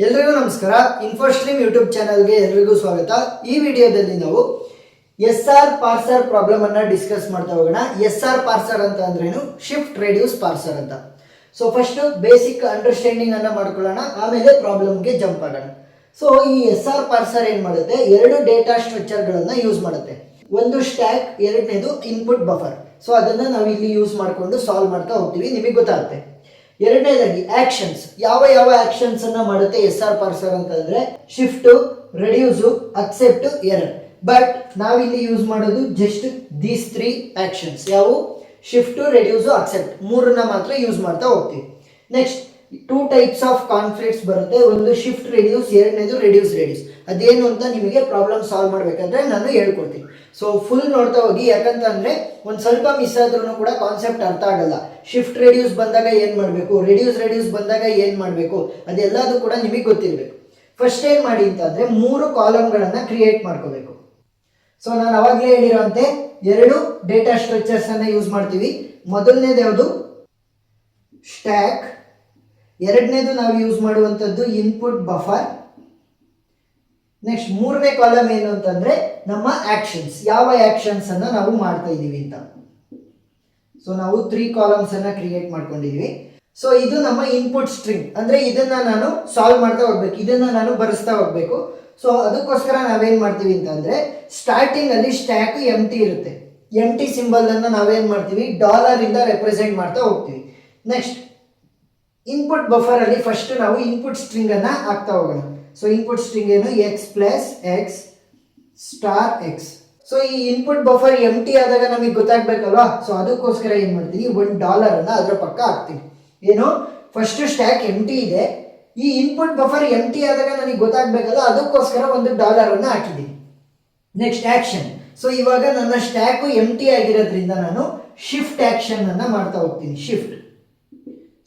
ಎಲ್ರಿಗೂ ನಮಸ್ಕಾರ. ಇನ್ಫೋಸ್ಟ್ರೀಮ್ ಯೂಟ್ಯೂಬ್ ಚಾನಲ್ಗೆ ಎಲ್ರಿಗೂ ಸ್ವಾಗತ. ಈ ವಿಡಿಯೋದಲ್ಲಿ ನಾವು ಎಸ್ ಆರ್ ಪಾರ್ಸರ್ ಪ್ರಾಬ್ಲಮ್ ಅನ್ನ ಡಿಸ್ಕಸ್ ಮಾಡ್ತಾ ಹೋಗೋಣ. ಎಸ್ ಆರ್ ಪಾರ್ಸರ್ ಅಂತ ಅಂದ್ರೇನು, ಶಿಫ್ಟ್ ರೆಡ್ಯೂಸ್ ಪಾರ್ಸರ್ ಅಂತ. ಸೊ ಫಸ್ಟ್ ಬೇಸಿಕ್ ಅಂಡರ್ಸ್ಟ್ಯಾಂಡಿಂಗ್ ಅನ್ನ ಮಾಡ್ಕೊಳ್ಳೋಣ, ಆಮೇಲೆ ಪ್ರಾಬ್ಲಮ್ಗೆ ಜಂಪ್ ಆಗೋಣ. ಸೊ ಈ ಎಸ್ ಆರ್ ಪಾರ್ಸರ್ ಏನ್ ಮಾಡುತ್ತೆ, ಎರಡು ಡೇಟಾ ಸ್ಟ್ರಕ್ಚರ್ ಗಳನ್ನ ಯೂಸ್ ಮಾಡುತ್ತೆ. ಒಂದು ಸ್ಟ್ಯಾಕ್, ಎರಡನೇದು ಇನ್ಪುಟ್ ಬಫರ್. ಸೊ ಅದನ್ನ ನಾವು ಇಲ್ಲಿ ಯೂಸ್ ಮಾಡ್ಕೊಂಡು ಸಾಲ್ವ್ ಮಾಡ್ತಾ ಹೋಗ್ತೀವಿ, ನಿಮಗೆ ಗೊತ್ತಾಗುತ್ತೆ. ಎರಡನೇದಾಗಿ ಆಕ್ಷನ್ಸ್, ಯಾವ ಯಾವ ಆಕ್ಷನ್ಸ್ ಅನ್ನ ಮಾಡುತ್ತೆ ಎಸ್ ಆರ್ ಪಾರ್ಸರ್ ಅಂತಂದ್ರೆ shift, reduce, accept, error. But ನಾವಿಲ್ಲಿ ಯೂಸ್ ಮಾಡೋದು ಜಸ್ಟ್ ದೀಸ್ 3 ಆಕ್ಷನ್ಸ್. ಯಾವ? ಶಿಫ್ಟ್, ರೆಡ್ಯೂಸ್, ಅಕ್ಸೆಪ್ಟ್, ಮೂರನ್ನ ಮಾತ್ರ ಯೂಸ್ ಮಾಡ್ತಾ ಹೋಗ್ತೀವಿ. ನೆಕ್ಸ್ಟ್ 2 ಟೈಪ್ಸ್ ಆಫ್ ಕಾನ್ಫ್ಲಿಕ್ಟ್ಸ್ ಬರುತ್ತೆ. ಒಂದು ಶಿಫ್ಟ್ ರೆಡ್ಯೂಸ್, ಎರಡನೇದು ರೆಡ್ಯೂಸ್. ಅದೇನು ಅಂತ ನಿಮಗೆ ಪ್ರಾಬ್ಲಮ್ ಸಾಲ್ವ್ ಮಾಡ್ಬೇಕಾದ್ರೆ ನಾನು ಹೇಳ್ಕೊಡ್ತೀನಿ. ಸೊ ಫುಲ್ ನೋಡ್ತಾ ಹೋಗಿ, ಯಾಕಂತಂದ್ರೆ ಒಂದು ಸ್ವಲ್ಪ ಮಿಸ್ ಆದ್ರೂ ಕೂಡ ಕಾನ್ಸೆಪ್ಟ್ ಅರ್ಥ ಆಗಲ್ಲ. ಶಿಫ್ಟ್ ರೆಡ್ಯೂಸ್ ಬಂದಾಗ ಏನ್ ಮಾಡಬೇಕು, ರೆಡ್ಯೂಸ್ ಬಂದಾಗ ಏನ್ ಮಾಡಬೇಕು, ಅದೆಲ್ಲದೂ ಕೂಡ ನಿಮಗೆ ಗೊತ್ತಿರಬೇಕು. ಫಸ್ಟ್ ಏನ್ ಮಾಡಿ ಅಂತಂದ್ರೆ 3 ಕಾಲಮ್ಗಳನ್ನ ಕ್ರಿಯೇಟ್ ಮಾಡ್ಕೋಬೇಕು. ಸೊ ನಾನು ಅವಾಗಲೇ ಹೇಳಿರೋಂತೆ 2 ಡೇಟಾ ಸ್ಟ್ರಕ್ಚರ್ಸ್ ಅನ್ನ ಯೂಸ್ ಮಾಡ್ತೀವಿ. ಮೊದಲನೇದು ಯಾವುದು? ಸ್ಟ್ಯಾಕ್. ಎರಡನೇದು ನಾವು ಯೂಸ್ ಮಾಡುವಂಥದ್ದು ಇನ್ಪುಟ್ ಬಫರ್. ನೆಕ್ಸ್ಟ್ 3ನೇ ಕಾಲಮ್ ಏನು ಅಂತಂದ್ರೆ ನಮ್ಮ ಆಕ್ಷನ್ಸ್, ಯಾವ ಆಕ್ಷನ್ಸ್ ಅನ್ನ ನಾವು ಮಾಡ್ತಾ ಇದೀವಿ ಅಂತ. ಸೊ ನಾವು 3 ಕಾಲಮ್ಸ್ ಅನ್ನ ಕ್ರಿಯೇಟ್ ಮಾಡ್ಕೊಂಡಿದೀವಿ. ಸೊ ಇದು ನಮ್ಮ ಇನ್ಪುಟ್ ಸ್ಟ್ರಿಂಗ್, ಅಂದ್ರೆ ಇದನ್ನ ನಾನು ಸಾಲ್ವ್ ಮಾಡ್ತಾ ಹೋಗ್ಬೇಕು, ಇದನ್ನ ನಾನು ಬರೆಸ್ತಾ ಹೋಗ್ಬೇಕು. ಸೊ ಅದಕ್ಕೋಸ್ಕರ ನಾವೇನ್ ಮಾಡ್ತೀವಿ ಅಂತಂದ್ರೆ ಸ್ಟಾರ್ಟಿಂಗ್ ಅಲ್ಲಿ ಸ್ಟ್ಯಾಕ್ ಎಂಟಿ ಇರುತ್ತೆ. ಎಂಟಿ ಸಿಂಬಲ್ ಅನ್ನ ನಾವೇನ್ ಮಾಡ್ತೀವಿ, ಡಾಲರ್ ಇಂದ ರೆಪ್ರೆಸೆಂಟ್ ಮಾಡ್ತಾ ಹೋಗ್ತೀವಿ. ನೆಕ್ಸ್ಟ್ ಇನ್ಪುಟ್ ಬಫರ್ ಅಲ್ಲಿ ಫಸ್ಟ್ ನಾವು ಇನ್ಪುಟ್ ಸ್ಟ್ರಿಂಗ್ ಅನ್ನ ಹಾಕ್ತಾ ಹೋಗೋಣ. ಸೊ ಇನ್ಪುಟ್ ಸ್ಟ್ರಿಂಗ್ ಏನು, X plus X star X. So ಈ ಇನ್ಪುಟ್ ಬಫರ್ ಎಂಟಿ ಆದಾಗ ನಮಗೆ ಗೊತ್ತಾಗ್ಬೇಕಲ್ವಾ. ಸೊ ಅದಕ್ಕೋಸ್ಕರ ಏನ್ ಮಾಡ್ತೀನಿ, $1 ಅನ್ನ ಅದರ ಪಕ್ಕ ಹಾಕ್ತೀನಿ. ಏನು, ಫಸ್ಟ್ ಸ್ಟ್ಯಾಕ್ ಎಂಟಿ ಇದೆ, ಈ ಇನ್ಪುಟ್ ಬಫರ್ ಎಂಟಿ ಆದಾಗ ನನಗೆ ಗೊತ್ತಾಗ್ಬೇಕಲ್ಲ, ಅದಕ್ಕೋಸ್ಕರ $1 ಅನ್ನ ಹಾಕಿದ್ದೀನಿ. Next action. ಸೊ ಇವಾಗ ನನ್ನ ಸ್ಟ್ಯಾಕ್ ಎಂಟಿ ಆಗಿರೋದ್ರಿಂದ ನಾನು ಶಿಫ್ಟ್ ಆಕ್ಷನ್ ಅನ್ನ ಮಾಡ್ತಾ ಹೋಗ್ತೀನಿ. ಶಿಫ್ಟ್.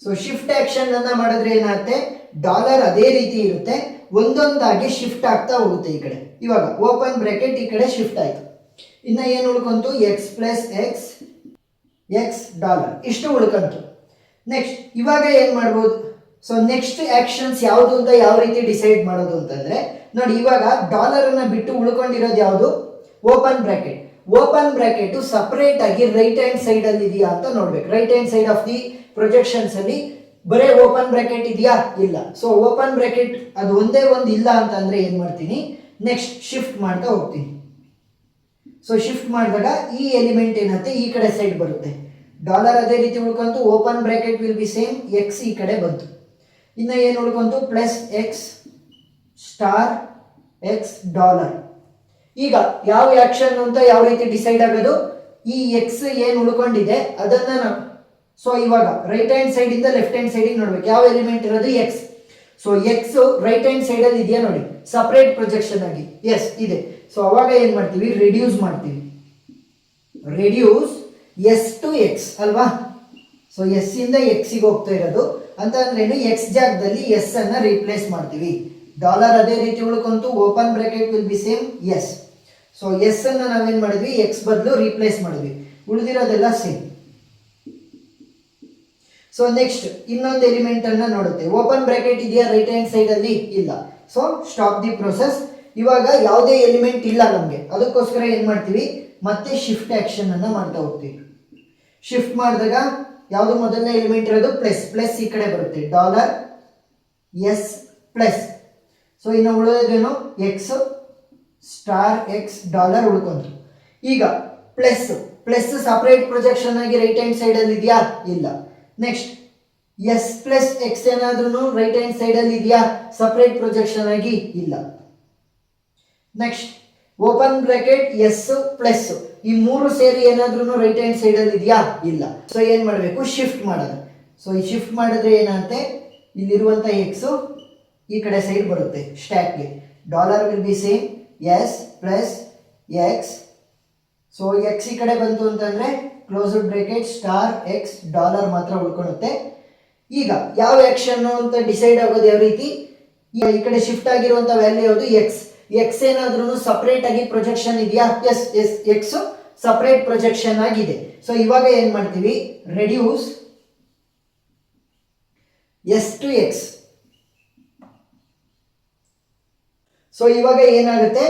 ಸೊ ಶಿಫ್ಟ್ ಆಕ್ಷನ್ ಅನ್ನ ಮಾಡಿದ್ರೆ ಏನಾಗುತ್ತೆ, ಡಾಲರ್ ಅದೇ ರೀತಿ ಇರುತ್ತೆ, ಒಂದೊಂದಾಗಿ ಶಿಫ್ಟ್ ಆಗ್ತಾ ಹೋಗುತ್ತೆ. ಈ ಕಡೆ ಇವಾಗ ಓಪನ್ ಬ್ರಾಕೆಟ್ ಈ ಕಡೆ ಶಿಫ್ಟ್ ಆಯ್ತು. ಇನ್ನ ಏನು ಉಳ್ಕೊಂತು, X plus X X dollar, ಇಷ್ಟು ಉಳ್ಕೊಂತು. ನೆಕ್ಸ್ಟ್ ಇವಾಗ ಏನ್ ಮಾಡ್ಬೋದು, ಸೊ ನೆಕ್ಸ್ಟ್ ಆಕ್ಷನ್ಸ್ ಯಾವುದು ಅಂತ ಯಾವ ರೀತಿ ಡಿಸೈಡ್ ಮಾಡೋದು ಅಂತಂದ್ರೆ ನೋಡಿ, ಇವಾಗ ಡಾಲರ್ ಅನ್ನ ಬಿಟ್ಟು ಉಳ್ಕೊಂಡಿರೋದು ಯಾವುದು, open bracket. Open bracket separate ಆಗಿ ರೈಟ್ ಹ್ಯಾಂಡ್ ಸೈಡ್ ಅಲ್ಲಿ ಇದೆಯಾ ಅಂತ ನೋಡ್ಬೇಕು. Right hand side of the projections ಅಲ್ಲಿ ಬರೇ ಓಪನ್ ಬ್ರಾಕೆಟ್ ಇದೆಯಾ, ಇಲ್ಲ. ಸೊ ಓಪನ್ ಬ್ರಾಕೆಟ್ ಅದು ಒಂದೇ ಒಂದು ಇಲ್ಲ ಅಂತಂದ್ರೆ ಏನ್ ಮಾಡ್ತೀನಿ, ನೆಕ್ಸ್ಟ್ ಶಿಫ್ಟ್ ಮಾಡ್ತಾ ಹೋಗ್ತೀನಿ. ಸೊ ಶಿಫ್ಟ್ ಮಾಡಿದಾಗ ಈ ಎಲಿಮೆಂಟ್ ಏನತ್ತೆ, ಈ ಕಡೆ ಸೈಡ್ ಬರುತ್ತೆ. ಡಾಲರ್ ಅದೇ ರೀತಿ ಉಳ್ಕೊಂತು, open bracket will be same, X ಈ ಕಡೆ ಬಂತು. ಇನ್ನ ಏನು ಉಳ್ಕೊಂತು, plus X star X dollar. ಈಗ ಯಾವ ಆಕ್ಷನ್ ಅಂತ ಯಾವ ರೀತಿ ಡಿಸೈಡ್ ಆಗೋದು, ಈ ಎಕ್ಸ್ ಏನು ಉಳ್ಕೊಂಡಿದೆ ಅದನ್ನ ನಾವು, ಸೊ ಇವಾಗ ರೈಟ್ ಹ್ಯಾಂಡ್ ಸೈಡ್ ಇಂದ ಲೆಫ್ಟ್ ಹ್ಯಾಂಡ್ ಸೈಡ್ ನೋಡ್ಬೇಕು, ಯಾವ ಎಲಿಮೆಂಟ್ ಇರೋದು, X. So X right hand side ಅಲ್ಲಿ ಇದೆಯಾ ನೋಡಿ, ಸಪರೇಟ್ ಪ್ರೊಜೆಕ್ಷನ್ ಆಗಿ, ಎಸ್ ಇದೆ. ಸೊ ಅವಾಗ ಏನ್ ಮಾಡ್ತೀವಿ, ರೆಡ್ಯೂಸ್ ಮಾಡ್ತೀವಿ. ರೆಡ್ಯೂಸ್ ಎಸ್ ಟು ಎಕ್ಸ್ ಅಲ್ವಾ. ಸೊ ಎಸ್ ಇಂದ ಎಕ್ಸ್ ಗೆ ಹೋಗ್ತಾ ಇರೋದು ಅಂತ ಅಂದ್ರೆ ಎಕ್ಸ್ ಜಾಗದಲ್ಲಿ ಎಸ್ ಅನ್ನ ರೀಪ್ಲೇಸ್ ಮಾಡ್ತೀವಿ. ಡಾಲರ್ ಅದೇ ರೀತಿ ಉಳ್ಕೊಂತು, open bracket will be same, S. So S ಅನ್ನ ನಾವೇನ್ ಮಾಡಿದ್ವಿ, ಎಕ್ಸ್ ಬದಲು ರೀಪ್ಲೇಸ್ ಮಾಡಿದ್ವಿ, ಉಳಿದಿರೋದೆಲ್ಲ ಸೇಮ್. ಸೊ ನೆಕ್ಸ್ಟ್ ಇನ್ನೊಂದು ಎಲಿಮೆಂಟ್ ಅನ್ನ ನೋಡುತ್ತೆ, ಓಪನ್ ಬ್ರಾಕೆಟ್ ಇದೆಯಾ ರೈಟ್ ಹ್ಯಾಂಡ್ ಸೈಡ್ ಅಲ್ಲಿ, ಇಲ್ಲ. So stop the process. ಇವಾಗ ಯಾವುದೇ ಎಲಿಮೆಂಟ್ ಇಲ್ಲ ನಮಗೆ, ಅದಕ್ಕೋಸ್ಕರ ಏನ್ ಮಾಡ್ತೀವಿ, ಮತ್ತೆ ಶಿಫ್ಟ್ ಆಕ್ಷನ್ ಅನ್ನ ಮಾಡ್ತಾ ಹೋಗ್ತೀವಿ. ಶಿಫ್ಟ್ ಮಾಡಿದಾಗ ಯಾವುದು ಮೊದಲನೇ ಎಲಿಮೆಂಟ್ ಇರೋದು, ಪ್ಲಸ್. ಪ್ಲಸ್ ಈ ಕಡೆ ಬರುತ್ತೆ, ಡಾಲರ್ ಎಸ್ ಪ್ಲಸ್. ಸೊ ಇನ್ನು ಉಳಿಯೋದೇನು, ಎಕ್ಸ್ ಸ್ಟಾರ್ ಎಕ್ಸ್ ಡಾಲರ್ ಉಳ್ಕೊಂತು. ಈಗ ಪ್ಲಸ್ ಪ್ಲಸ್ ಸಪರೇಟ್ ಪ್ರೊಜೆಕ್ಷನ್ ಆಗಿ ರೈಟ್ ಹ್ಯಾಂಡ್ ಸೈಡ್ ಅಲ್ಲಿ ಇದೆಯಾ, ಇಲ್ಲ. ನೆಕ್ಸ್ಟ್ ಎಸ್ ಪ್ಲಸ್ ಎಕ್ಸ್ ಏನಾದ್ರೂ ರೈಟ್ ಹ್ಯಾಂಡ್ ಸೈಡ್ ಅಲ್ಲಿ ಇದೆಯಾ, ಸಪರೇಟ್ ಪ್ರೊಜೆಕ್ಷನ್ ಆಗಿ, ಇಲ್ಲ. Next open bracket S plus, ಈ ಮೂರು ಸೇರಿ ಏನಾದ್ರೂ ರೈಟ್ ಹ್ಯಾಂಡ್ ಸೈಡ್ ಅಲ್ಲಿ ಇದೆಯಾ, ಇಲ್ಲ. ಸೊ ಏನ್ ಮಾಡಬೇಕು, ಶಿಫ್ಟ್ ಮಾಡೋದು. ಸೊ ಈ ಶಿಫ್ಟ್ ಮಾಡಿದ್ರೆ ಏನಾಗುತ್ತೆ, ಇಲ್ಲಿರುವಂತ ಎಕ್ಸ್ ಈ ಕಡೆ ಸೈಡ್ ಬರುತ್ತೆ ಸ್ಟ್ಯಾಕ್ಗೆ. Dollar will be same, S plus X. So X ಈ ಕಡೆ ಬಂತು ಅಂತಂದ್ರೆ closed bracket star X dollar ಮಾತ್ರ ಉಳ್ಕೊಳ್ಳುತ್ತೆ. ಈಗ ಯಾವ ಆಕ್ಷನ್ ಅಂತ ಡಿಸೈಡ್ ಆಗೋದು ಯಾವ ರೀತಿ, ಈ ಕಡೆ ಶಿಫ್ಟ್ ಆಗಿರುವಂತ ವ್ಯಾಲ್ಯೂ ಯಾವುದು, ಎಕ್ಸ್. ಎಕ್ಸ್ ಏನಾದ್ರೂ ಸಪರೇಟ್ ಆಗಿ ಪ್ರೊಜೆಕ್ಷನ್ ಇದೆಯಾ, S S X separate projection ಆಗಿದೆ. ಸೊ ಇವಾಗ ಏನ್ ಮಾಡ್ತೀವಿ, reduce S to X. So ಇವಾಗ ಏನಾಗುತ್ತೆ,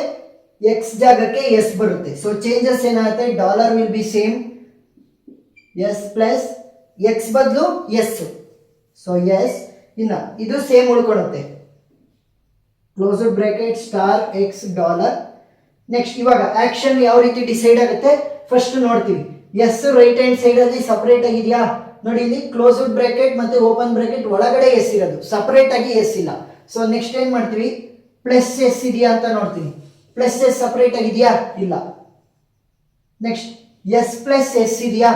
ಎಕ್ಸ್ ಜಾಗಕ್ಕೆ ಎಸ್ ಬರುತ್ತೆ. ಸೊ ಚೇಂಜಸ್ ಏನಾಗುತ್ತೆ, dollar will be same, S plus X ಬದಲು ಎಸ್. ಸೊ ಎಸ್, ಇನ್ನ ಇದು ಸೇಮ್ ಉಳ್ಕೊಳುತ್ತೆ, closed bracket star X dollar. Next ಇವಾಗ ಆಕ್ಷನ್ ಯಾವ ರೀತಿ ಡಿಸೈಡ್ ಆಗುತ್ತೆ ಫಸ್ಟ್ ನೋಡ್ತೀವಿ. ಎಸ್ ರೈಟ್ ಹ್ಯಾಂಡ್ ಸೈಡ್ ಅಲ್ಲಿ ಸಪರೇಟ್ ಆಗಿದೆಯಾ ನೋಡಿ, ಇಲ್ಲಿ ಕ್ಲೋಸ್ಡ್ ಬ್ರಾಕೆಟ್ ಮತ್ತೆ ಓಪನ್ ಬ್ರಾಕೆಟ್ ಒಳಗಡೆ ಎಸ್ ಇರೋದು, ಸಪರೇಟ್ ಆಗಿ ಎಸ್ ಇಲ್ಲ. ಸೊ ನೆಕ್ಸ್ಟ್ ಏನ್ ಮಾಡ್ತೀವಿ, ಪ್ಲಸ್ ಎಸ್ ಇದೆಯಾ ಅಂತ ನೋಡ್ತೀನಿ. ಪ್ಲಸ್ ಎಸ್ ಸಪರೇಟ್ ಆಗಿದೆಯಾ, ಇಲ್ಲ. ನೆಕ್ಸ್ಟ್ ಎಸ್ ಪ್ಲಸ್ ಎಸ್ ಇದೆಯಾ,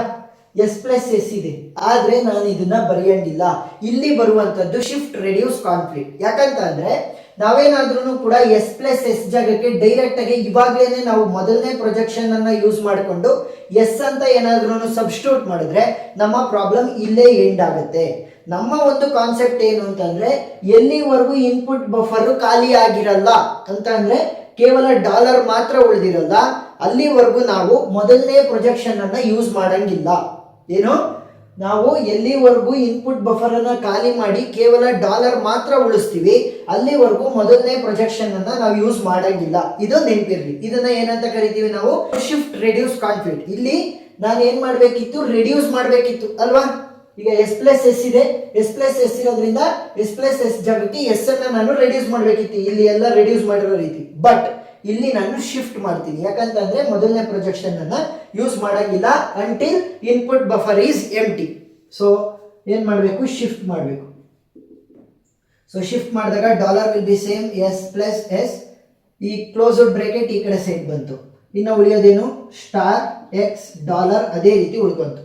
ಎಸ್ ಪ್ಲಸ್ ಎಸ್ ಇದೆ, ಆದ್ರೆ ನಾನು ಇದನ್ನ ಬರೆಯಂಗಿಲ್ಲ. ಇಲ್ಲಿ ಬರುವಂತದ್ದು ಶಿಫ್ಟ್ ರೆಡ್ಯೂಸ್ ಕಾನ್ಫ್ಲಿಕ್ಟ್. ಯಾಕಂತ ಅಂದ್ರೆ ನಾವೇನಾದ್ರೂ ಕೂಡ ಎಸ್ ಪ್ಲಸ್ ಎಸ್ ಜಾಗಕ್ಕೆ ಡೈರೆಕ್ಟ್ ಆಗಿ ಇವಾಗ್ಲೇನೆ ನಾವು ಮೊದಲನೇ ಪ್ರೊಜೆಕ್ಷನ್ ಅನ್ನ ಯೂಸ್ ಮಾಡಿಕೊಂಡು ಎಸ್ ಅಂತ ಏನಾದ್ರೂ ಸಬ್ಸ್ಟಿಟ್ಯೂಟ್ ಮಾಡಿದ್ರೆ ನಮ್ಮ ಪ್ರಾಬ್ಲಮ್ ಇಲ್ಲೇ ಎಂಡ್ ಆಗುತ್ತೆ. ನಮ್ಮ ಒಂದು ಕಾನ್ಸೆಪ್ಟ್ ಏನು ಅಂತಂದ್ರೆ, ಎಲ್ಲಿವರೆಗೂ ಇನ್ಪುಟ್ ಬಫರ್ ಖಾಲಿ ಆಗಿರಲ್ಲ ಅಂತ ಅಂದ್ರೆ ಕೇವಲ ಡಾಲರ್ ಮಾತ್ರ ಉಳಿದಿರಲ್ಲ, ಅಲ್ಲಿವರೆಗೂ ನಾವು ಮೊದಲನೇ ಪ್ರೊಜೆಕ್ಷನ್ ಅನ್ನ ಯೂಸ್ ಮಾಡಂಗಿಲ್ಲ. ಏನು, ನಾವು ಎಲ್ಲಿವರೆಗೂ ಇನ್ಪುಟ್ ಬಫರ್ ಅನ್ನ ಖಾಲಿ ಮಾಡಿ ಕೇವಲ ಡಾಲರ್ ಮಾತ್ರ ಉಳಿಸ್ತೀವಿ, ಅಲ್ಲಿವರೆಗೂ ಮೊದಲನೇ ಪ್ರೊಜೆಕ್ಷನ್ ಅನ್ನ ನಾವು ಯೂಸ್ ಮಾಡಂಗಿಲ್ಲ. ಇದು ನೆನಪಿರ್ಲಿ. ಇದನ್ನ ಏನಂತ ಕರಿತೀವಿ ನಾವು, ಶಿಫ್ಟ್ ರೆಡ್ಯೂಸ್ ಕಾನ್ಫ್ಲಿಕ್ಟ್. ಇಲ್ಲಿ ನಾನು ಏನ್ ಮಾಡ್ಬೇಕಿತ್ತು, ರೆಡ್ಯೂಸ್ ಮಾಡ್ಬೇಕಿತ್ತು ಅಲ್ವಾ. ಈಗ ಎಸ್ ಪ್ಲಸ್ ಎಸ್ ಇದೆ, ಎಸ್ ಪ್ಲಸ್ ಎಸ್ ಇರೋದ್ರಿಂದ ಎಸ್ ಪ್ಲಸ್ ಎಸ್ ಜಾಗಕ್ಕೆ ಎಸ್ ಅನ್ನ ನಾನು ರೆಡ್ಯೂಸ್ ಮಾಡ್ಬೇಕಿತ್ತು, ಇಲ್ಲಿ ಎಲ್ಲ ರೆಡ್ಯೂಸ್ ಮಾಡಿರೋ ರೀತಿ. ಬಟ್ ಇಲ್ಲಿ ನಾನು ಶಿಫ್ಟ್ ಮಾಡ್ತೀನಿ, ಯಾಕಂತಂದ್ರೆ ಮೊದಲನೇ ಪ್ರೊಜೆಕ್ಷನ್ ಅನ್ನ ಯೂಸ್ ಮಾಡಂಗಿಲ್ಲ until input buffer is empty. So ಏನ್ ಮಾಡಬೇಕು, ಶಿಫ್ಟ್ ಮಾಡಬೇಕು. ಸೊ ಶಿಫ್ಟ್ ಮಾಡಿದಾಗ dollar will be same, S plus S, ಈ ಕ್ಲೋಸ್ಡ್ ಬ್ರಾಕೆಟ್ ಈ ಕಡೆ ಸೈಡ್ ಬಂತು. ಇನ್ನು ಉಳಿಯೋದೇನು, ಸ್ಟಾರ್ ಎಕ್ಸ್ ಡಾಲರ್ ಅದೇ ರೀತಿ ಉಳ್ಕೊಂತು.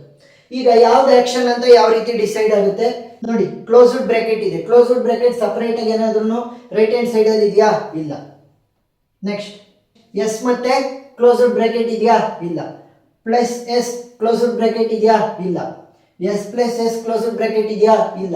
ಈಗ ಯಾವ್ದು ಆಕ್ಷನ್ ಅಂತ ಯಾವ ರೀತಿ ಡಿಸೈಡ್ ಆಗುತ್ತೆ ನೋಡಿ, ಕ್ಲೋಸ್ಡ್ ಬ್ರಾಕೆಟ್ ಇದೆ, ಕ್ಲೋಸ್ಡ್ ಬ್ರಾಕೆಟ್ ಸಪರೇಟ್ ಆಗಿ ಏನಾದ್ರೂ ರೈಟ್ ಹ್ಯಾಂಡ್ ಸೈಡ್ ಅಲ್ಲಿ ಇದೆಯಾ, ಇಲ್ಲ. ನೆಕ್ಸ್ಟ್ ಎಸ್ ಮತ್ತೆ ಕ್ಲೋಸ್ಡ್ ಬ್ರಾಕೆಟ್ ಇದೆಯಾ, ಇಲ್ಲ. ಪ್ಲಸ್ ಎಸ್ ಕ್ಲೋಸ್ಡ್ ಬ್ರಾಕೆಟ್ ಇದೆಯಾ, ಇಲ್ಲ. S plus S closed bracket ಇದೆಯಾ, ಇಲ್ಲ.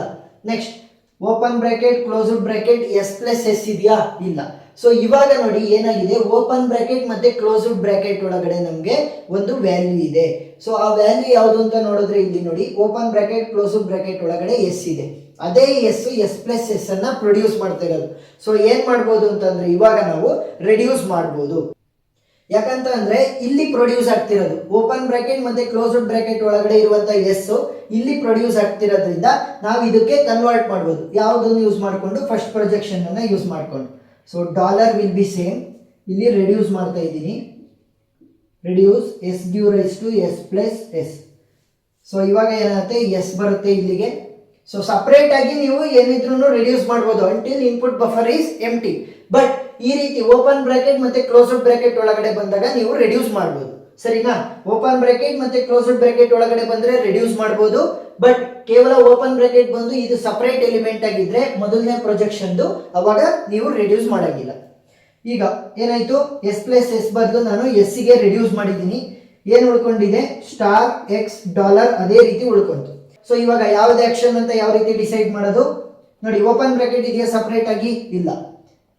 Next open bracket closed bracket S plus S ಇದೆಯಾ, ಇಲ್ಲ. ಸೊ ಇವಾಗ ನೋಡಿ ಏನಾಗಿದೆ, ಓಪನ್ ಬ್ರಾಕೆಟ್ ಮತ್ತೆ ಕ್ಲೋಸ್ಡ್ ಬ್ರಾಕೆಟ್ ಒಳಗಡೆ ನಮಗೆ ಒಂದು ವ್ಯಾಲ್ಯೂ ಇದೆ. ಸೊ ಆ ವ್ಯಾಲ್ಯೂ ಯಾವುದು ಅಂತ ನೋಡಿದ್ರೆ ಇಲ್ಲಿ ನೋಡಿ, ಓಪನ್ ಬ್ರಾಕೆಟ್ ಕ್ಲೋಸ್ಡ್ ಬ್ರಾಕೆಟ್ ಒಳಗಡೆ ಎಸ್ ಇದೆ, ಅದೇ ಎಸ್ ಪ್ಲಸ್ ಎಸ್ ಅನ್ನ ಪ್ರೊಡ್ಯೂಸ್ ಮಾಡ್ತಾ ಇರೋದು. ಸೊ ಏನ್ ಮಾಡ್ಬೋದು ಅಂತಂದ್ರೆ ಇವಾಗ ನಾವು ರೆಡ್ಯೂಸ್ ಮಾಡ್ಬೋದು. ಯಾಕಂತ ಅಂದ್ರೆ ಇಲ್ಲಿ ಪ್ರೊಡ್ಯೂಸ್ ಆಗ್ತಿರೋದು ಓಪನ್ ಬ್ರಾಕೆಟ್ ಮತ್ತೆ ಕ್ಲೋಸ್ಡ್ ಬ್ರಾಕೆಟ್ ಒಳಗಡೆ ಇರುವಂತ ಎಸ್ ಇಲ್ಲಿ ಪ್ರೊಡ್ಯೂಸ್ ಆಗ್ತಿರೋದ್ರಿಂದ ನಾವು ಇದಕ್ಕೆ ಕನ್ವರ್ಟ್ ಮಾಡ್ಬೋದು. ಯಾವುದನ್ನು ಯೂಸ್ ಮಾಡಿಕೊಂಡು, ಫಸ್ಟ್ ಪ್ರೊಜೆಕ್ಷನ್ ಅನ್ನ ಯೂಸ್ ಮಾಡಿಕೊಂಡು. So dollar will be same, ಇಲ್ಲಿ ರೆಡ್ಯೂಸ್ ಮಾಡ್ತಾ ಇದ್ದೀನಿ, reduce S due rise to S plus S. So ಇವಾಗ ಏನಾಗುತ್ತೆ, ಎಸ್ ಬರುತ್ತೆ ಇಲ್ಲಿಗೆ. ಸೊ ಸಪರೇಟ್ ಆಗಿ ನೀವು ಏನಿದ್ರು ರೆಡ್ಯೂಸ್ ಮಾಡ್ಬೋದು until input buffer is empty. But ಈ ರೀತಿ ಓಪನ್ ಬ್ರಾಕೆಟ್ ಮತ್ತೆ ಕ್ಲೋಸ್ಡ್ ಬ್ರಾಕೆಟ್ ಒಳಗಡೆ ಬಂದಾಗ ನೀವು ರೆಡ್ಯೂಸ್ ಮಾಡ್ಬೋದು, ಸರಿನಾ. ಓಪನ್ ಬ್ರಾಕೆಟ್ ಮತ್ತೆ ಕ್ಲೋಸ್ಡ್ ಬ್ರಾಕೆಟ್ ಒಳಗಡೆ ಬಂದ್ರೆ ರೆಡ್ಯೂಸ್ ಮಾಡ್ಬೋದು. ಬಟ್ ಕೇವಲ ಓಪನ್ ಬ್ರಾಕೆಟ್ ಬಂದು ಇದು ಸಪರೇಟ್ ಎಲಿಮೆಂಟ್ ಆಗಿದ್ರೆ ಮೊದಲನೇ ಪ್ರೊಜೆಕ್ಷನ್ ಅವಾಗ ನೀವು ರೆಡ್ಯೂಸ್ ಮಾಡಂಗಿಲ್ಲ. ಈಗ ಏನಾಯ್ತು, ಎಸ್ ಪ್ಲಸ್ ಎಸ್ ಬದಲು ನಾನು ಎಸ್ ಗೆ ರೆಡ್ಯೂಸ್ ಮಾಡಿದ್ದೀನಿ. ಏನು ಉಳ್ಕೊಂಡಿದೆ, ಸ್ಟಾರ್ ಎಕ್ಸ್ ಡಾಲರ್ ಅದೇ ರೀತಿ ಉಳ್ಕೊಂತು. ಸೊ ಇವಾಗ ಯಾವ್ದು ಆಕ್ಷನ್ ಅಂತ ಯಾವ ರೀತಿ ಡಿಸೈಡ್ ಮಾಡೋದು ನೋಡಿ, ಓಪನ್ ಬ್ರಾಕೆಟ್ ಇದೆಯಾ ಸಪರೇಟ್ ಆಗಿ, ಇಲ್ಲ.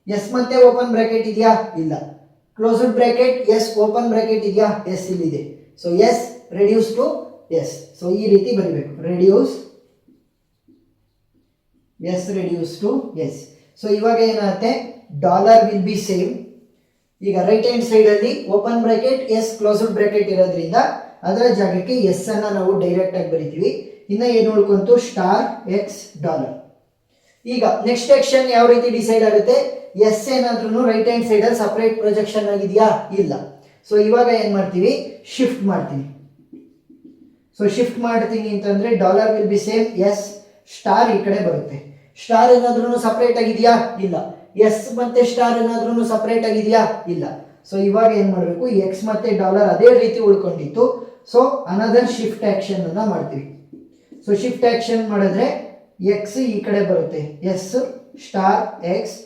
ಎಸ್ ಮತ್ತೆ ಓಪನ್ ಬ್ರಾಕೆಟ್ ಇದೆಯಾ, ಇಲ್ಲ. Closed bracket S open bracket ಇದೆಯಾ, ಎಸ್ ಇಲ್ಲಿದೆ. So S reduce to S. So ಈ ರೀತಿ ಬರೀಬೇಕು, reduce S reduce to S. So ಇವಾಗ ಏನಾಗುತ್ತೆ, ಡಾಲರ್ ವಿಲ್ ಬಿ ಸೇಮ್. ಈಗ ರೈಟ್ ಹ್ಯಾಂಡ್ ಸೈಡ್ ಅಲ್ಲಿ open bracket S closed bracket ಇರೋದ್ರಿಂದ ಅದರ ಜಾಗಕ್ಕೆ ಎಸ್ ಅನ್ನ ನಾವು ಡೈರೆಕ್ಟ್ ಆಗಿ ಬರಿತೀವಿ. ಇನ್ನ ಏನು ಉಳ್ಕೊಂತು, ಸ್ಟಾರ್ ಎಕ್ಸ್ ಡಾಲರ್. ಈಗ ನೆಕ್ಸ್ಟ್ ಆಕ್ಷನ್ ಯಾವ ರೀತಿ ಡಿಸೈಡ್ ಆಗುತ್ತೆ, ಎಸ್ ಏನಾದ್ರೂ ರೈಟ್ ಹ್ಯಾಂಡ್ ಸೈಡ್ ಅಲ್ಲಿ ಸಪರೇಟ್ ಪ್ರೊಜೆಕ್ಷನ್ ಆಗಿದೆಯಾ, ಇಲ್ಲ. ಸೊ ಇವಾಗ ಏನ್ ಮಾಡ್ತೀವಿ, ಶಿಫ್ಟ್ ಮಾಡ್ತೀನಿ. ಸೊ ಶಿಫ್ಟ್ ಮಾಡ್ತೀನಿ ಅಂತಂದ್ರೆ dollar will be same, S star ಈ ಕಡೆ ಬರುತ್ತೆ. ಸ್ಟಾರ್ ಏನಾದ್ರೂ ಸಪರೇಟ್ ಆಗಿದೆಯಾ, ಇಲ್ಲ. ಎಸ್ ಮತ್ತೆ ಸ್ಟಾರ್ ಏನಾದ್ರೂ ಸಪರೇಟ್ ಆಗಿದೆಯಾ, ಇಲ್ಲ. ಸೊ ಇವಾಗ ಏನ್ ಮಾಡಬೇಕು, ಎಕ್ಸ್ ಮತ್ತೆ ಡಾಲರ್ ಅದೇ ರೀತಿ ಉಳ್ಕೊಂಡಿತ್ತು. ಸೊ ಅನದರ್ ಶಿಫ್ಟ್ ಆಕ್ಷನ್ ಅನ್ನ ಮಾಡ್ತೀವಿ. ಸೊ ಶಿಫ್ಟ್ ಆಕ್ಷನ್ ಮಾಡಿದ್ರೆ ಎಕ್ಸ್ ಈ ಕಡೆ ಬರುತ್ತೆ, ಎಸ್ ಸ್ಟಾರ್ ಎಕ್ಸ್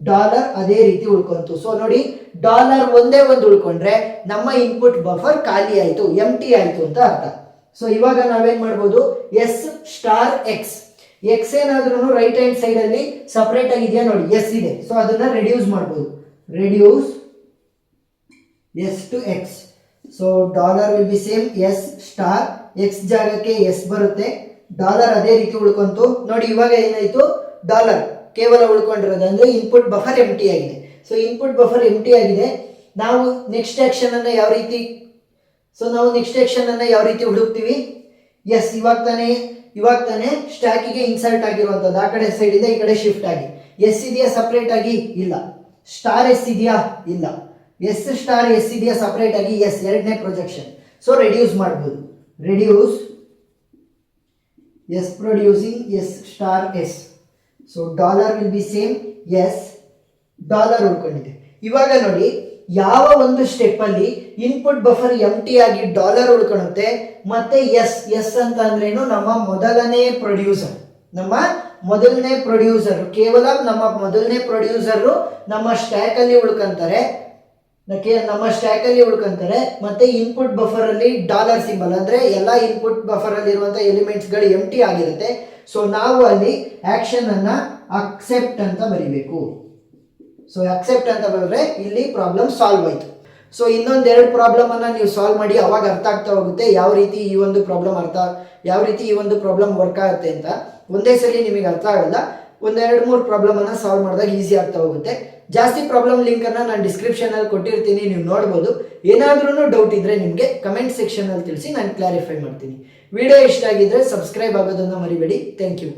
ಡಾಲರ್ ಅದೇ ರೀತಿ ಉಳ್ಕೊಂತು. ಸೊ ನೋಡಿ, ಡಾಲರ್ ಒಂದೇ ಒಂದು ಉಳ್ಕೊಂಡ್ರೆ ನಮ್ಮ ಇನ್ಪುಟ್ ಬಫರ್ ಖಾಲಿ ಆಯ್ತು, ಎಂಟಿ ಆಯ್ತು ಅಂತ ಅರ್ಥ. ಸೊ ಇವಾಗ ನಾವೇನ್ ಮಾಡ್ಬೋದು, ಎಸ್ ಸ್ಟಾರ್ ಎಕ್ಸ್, ಎಕ್ಸ್ ಏನಾದ್ರೂ ರೈಟ್ ಹ್ಯಾಂಡ್ ಸೈಡ್ ಅಲ್ಲಿ ಸಪರೇಟ್ ಆಗಿದೆಯಾ ನೋಡಿ, ಎಸ್ ಇದೆ. ಸೊ ಅದನ್ನ ರೆಡ್ಯೂಸ್ ಮಾಡ್ಬೋದು, reduce S to X. So dollar will be same, S star X ಜಾಗಕ್ಕೆ ಎಸ್ ಬರುತ್ತೆ, ಡಾಲರ್ ಅದೇ ರೀತಿ ಉಳ್ಕೊಂತು. ನೋಡಿ ಇವಾಗ ಏನಾಯ್ತು, ಡಾಲರ್ ಕೇವಲ ಉಳ್ಕೊಂಡಿರೋದು ಅಂದ್ರೆ ಇನ್ಪುಟ್ ಬಫರ್ ಎಂಟಿ ಆಗಿದೆ. ಸೊ ಇನ್ಪುಟ್ ಬಫರ್ ಎಂಟಿ ಆಗಿದೆ. ನಾವು ನೆಕ್ಸ್ಟ್ ಆಕ್ಷನ್ ಅನ್ನ ಯಾವ ರೀತಿ ಹುಡುಕ್ತೀವಿ? ಎಸ್, ಇವಾಗ ತಾನೇ ಸ್ಟ್ಯಾಕಿಗೆ ಇನ್ಸರ್ಟ್ ಆಗಿರುವಂಥದ್ದು ಆ ಕಡೆ ಸೈಡ್ ಇದೆ, ಈ ಕಡೆ ಶಿಫ್ಟ್ ಆಗಿ. ಎಸ್ ಇದೆಯಾ ಸಪ್ರೇಟ್ ಆಗಿ? ಇಲ್ಲ. ಸ್ಟಾರ್ ಎಸ್ ಇದೆಯಾ? ಇಲ್ಲ. ಎಸ್ ಸ್ಟಾರ್ ಎಸ್ ಇದೆಯಾ ಸಪ್ರೇಟ್ ಆಗಿ? ಎಸ್, ಎರಡನೇ ಪ್ರೊಜೆಕ್ಷನ್. ಸೊ ರೆಡ್ಯೂಸ್ ಮಾಡ್ಬೋದು. Reduce S producing S star S. So dollar will be same. S dollar ಉಳ್ಕೊಂಡಿದೆ. ಇವಾಗ ನೋಡಿ, ಯಾವ ಒಂದು ಸ್ಟೆಪ್ ಅಲ್ಲಿ ಇನ್ಪುಟ್ ಬಫರ್ ಎಂಟಿ ಆಗಿ ಡಾಲರ್ ಉಳ್ಕೊಳ್ಳುತ್ತೆ, ಮತ್ತೆ ಎಸ್ ಅಂತ ಅಂದ್ರೇನು? ನಮ್ಮ ಮೊದಲನೇ ಪ್ರೊಡ್ಯೂಸರ್, ಕೇವಲ ನಮ್ಮ ಮೊದಲನೇ ಪ್ರೊಡ್ಯೂಸರ್ ನಮ್ಮ ಸ್ಟ್ಯಾಕ್ ಅಲ್ಲಿ ಉಳ್ಕೊಂತಾರೆ, ಮತ್ತೆ ಇನ್ಪುಟ್ ಬಫರ್ ಅಲ್ಲಿ ಡಾಲರ್ ಸಿಂಬಲ್ ಅಂದ್ರೆ ಎಲ್ಲ ಇನ್ಪುಟ್ ಬಫರ್ ಅಲ್ಲಿ ಇರುವಂತಹ ಎಲಿಮೆಂಟ್ಸ್ ಗಳು ಎಂಟಿ ಆಗಿರುತ್ತೆ. ಸೊ ನಾವು ಅಲ್ಲಿ ಆಕ್ಷನ್ ಅನ್ನ ಅಕ್ಸೆಪ್ಟ್ ಅಂತ ಬರಿಬೇಕು. ಸೊ ಅಕ್ಸೆಪ್ಟ್ ಅಂತ ಬರೆದ್ರೆ ಇಲ್ಲಿ ಪ್ರಾಬ್ಲಮ್ ಸಾಲ್ವ್ ಆಯ್ತು. ಸೊ ಇನ್ನೊಂದೆರಡು ಪ್ರಾಬ್ಲಮ್ ಅನ್ನ ನೀವು ಸಾಲ್ವ್ ಮಾಡಿ, ಅವಾಗ ಅರ್ಥ ಆಗ್ತಾ ಹೋಗುತ್ತೆ ಯಾವ ರೀತಿ ಈ ಒಂದು ಪ್ರಾಬ್ಲಮ್ ವರ್ಕ್ ಆಗುತ್ತೆ ಅಂತ. ಒಂದೇ ಸಲ ನಿಮಗೆ ಅರ್ಥ ಆಗಲ್ಲ, ಒಂದೆರಡು ಮೂರು ಪ್ರಾಬ್ಲಮ್ ಅನ್ನ ಸಾಲ್ವ್ ಮಾಡಿದಾಗ ಈಸಿ ಆಗ್ತಾ ಹೋಗುತ್ತೆ. ಜಾಸ್ತಿ ಪ್ರಾಬ್ಲಮ್ ಲಿಂಕ್ ಅನ್ನ ನಾನು ಡಿಸ್ಕ್ರಿಪ್ಷನ್ ಅಲ್ಲಿ ಕೊಟ್ಟಿರ್ತೀನಿ, ನೀವು ನೋಡ್ಬೋದು. ಏನಾದ್ರೂ ಡೌಟ್ ಇದ್ರೆ ನಿಮಗೆ ಕಮೆಂಟ್ ಸೆಕ್ಷನ್ ಅಲ್ಲಿ ತಿಳಿಸಿ, ನಾನು ಕ್ಲಾರಿಫೈ ಮಾಡ್ತೀನಿ. ವಿಡಿಯೋ ಇಷ್ಟ ಆಗಿದ್ರೆ ಸಬ್ಸ್ಕ್ರೈಬ್ ಆಗೋದನ್ನ ಮರಿಬೇಡಿ. Thank you.